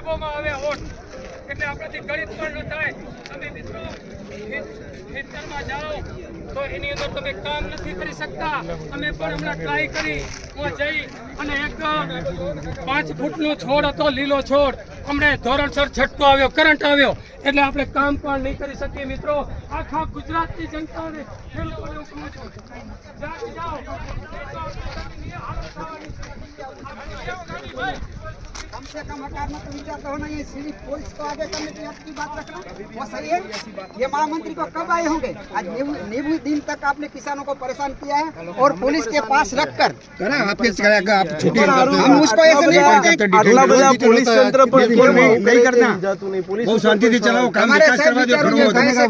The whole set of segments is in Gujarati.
ખરાબોમાં આવે હોત એટલે આપણાથી ગણિત પણ ન થાય. તમે મિત્રો ખેતરમાં જાઓ તો એની અંદર તમે કામ નથી કરી શકતા. અમે પણ હમણાં ટ્રાય કરી જઈ અને એક 5 ફૂટનો છોડ હતો, લીલો છોડ, અમને ધોરણસર છટકો આવ્યો, કરંટ આવ્યો એટલે આપણે કામ પણ નહીં કરી શકીએ. મિત્રો આખા ગુજરાતની જનતાને ખેડૂતોને હું કહું છું, જાગી જાઓ. कम से कम हकार में तो विचार तो होना, ये सिर्फ पुलिस को आगे करने की आपकी बात रखना वो सही है। ये महामंत्री को कब आए होंगे? आज 90 दिन तक आपने किसानों को परेशान किया है और पुलिस के पास रखकर हम उसको ऐसे नहीं बोलते। पुलिस तंत्र पर नहीं करना, बहुत शांति से चलाओ, काम विकास करवा दो।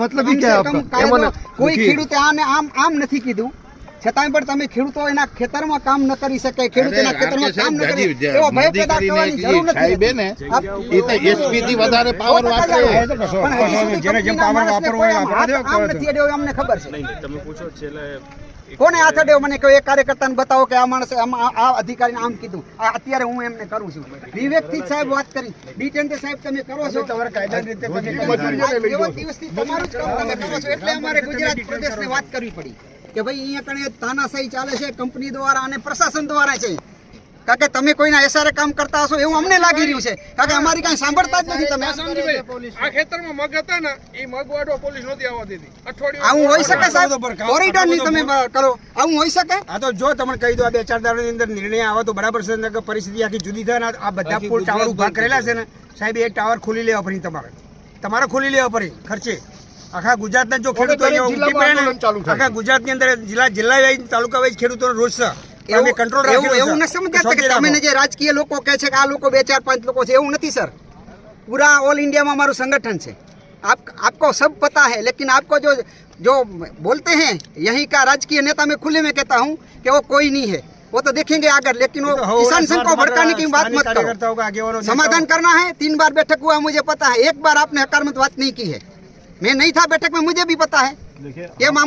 मतलब ही क्या है आपका? कोई ખેડૂતે આમ નથી કીધું છતાંય પણ તમે ખેડૂતો એના ખેતરમાં કામ ન કરી શકે, ખેડૂત એના ખેતરમાં કામ ન કરે એવો ભય પેદા કરવાની જરૂર નથી. એ તો એસપી થી વધારે પાવર વાપરે. જેને જેમ પાવર વાપરવો હોય આમ નથી અડ્યો અમને ખબર છે. તમે પૂછો છેલ્લે કોને હાથ અડ્યો મને કહો, એક કાર્યકર્તાને બતાવો કે આ માણસે આ અધિકારીને આમ કીધું. અત્યારે હું એમને કરું છું. વિવેકથી સાહેબ વાત કરી, ડી10 સાહેબ તમે કરો છો તમારા કાયદાની રીતે એવા દિવસથી તમારું જ કામ તમે કરો છો એટલે અમારે ગુજરાત પ્રદેશને વાત કરવી પડી કે ભાઈ અહીંયા કણે તાનાશાહી ચાલે છે કંપની દ્વારા અને પ્રશાસન દ્વારા છે. કારણ કે તમે કોઈના એસારે કામ કરતા હશો એવું અમને લાગી રહ્યું છે. કારણ કે અમારી કાંઈ સાંભળતા જ નથી તમે. આ ખેતરમાં મગ હતા ને એ મગ વાડો પોલીસ નહોતી આવવા દેતી. આવું હોઈ શકે સાહેબ? કોરિડોર ની તમે કરો, આવું હોઈ શકે? આ તો જો તમને કહી દો, આ 2-4 દાડાની અંદર નિર્ણય આવે તો બરાબર છે, નકર પરિસ્થિતિ આખી જુદી થાય ને. આ બધા પુલ ટાવર ઉભા કરેલા છે ને સાહેબ, એક ટાવર ખોલી લેવા પડી, તમારે ખોલી લેવા પડી ખર્ચે. આખા ગુજરાતના જો ખેડૂતો આખા ગુજરાતની અંદર જિલ્લા વાઇઝ તાલુકા વાઇઝ ખેડૂતોનો રોજ છે. એવું ન સમજાતા કે તમે જે રાજકીય લોકો કહે છે કે આ લોકો 2-4-5 લોકો છે, એવું નથી સર. पूरा ऑल इंडिया में हमारा संगठन है. आपको सब पता है, लेकिन आपको जो बोलते हैं यही का राजकीय नेता मैं खुले में कहता हूँ कि वो कोई नहीं है, वो तो देखेंगे आगे. लेकिन वो किसान संघ को भड़काने की बात मत करो. समाधान करना है. 3 बार बैठक हुआ मुझे पता है, 1 बार आपने हकार में बात नहीं की है. मैं नहीं था बैठक में, मुझे भी पता है ये मामला.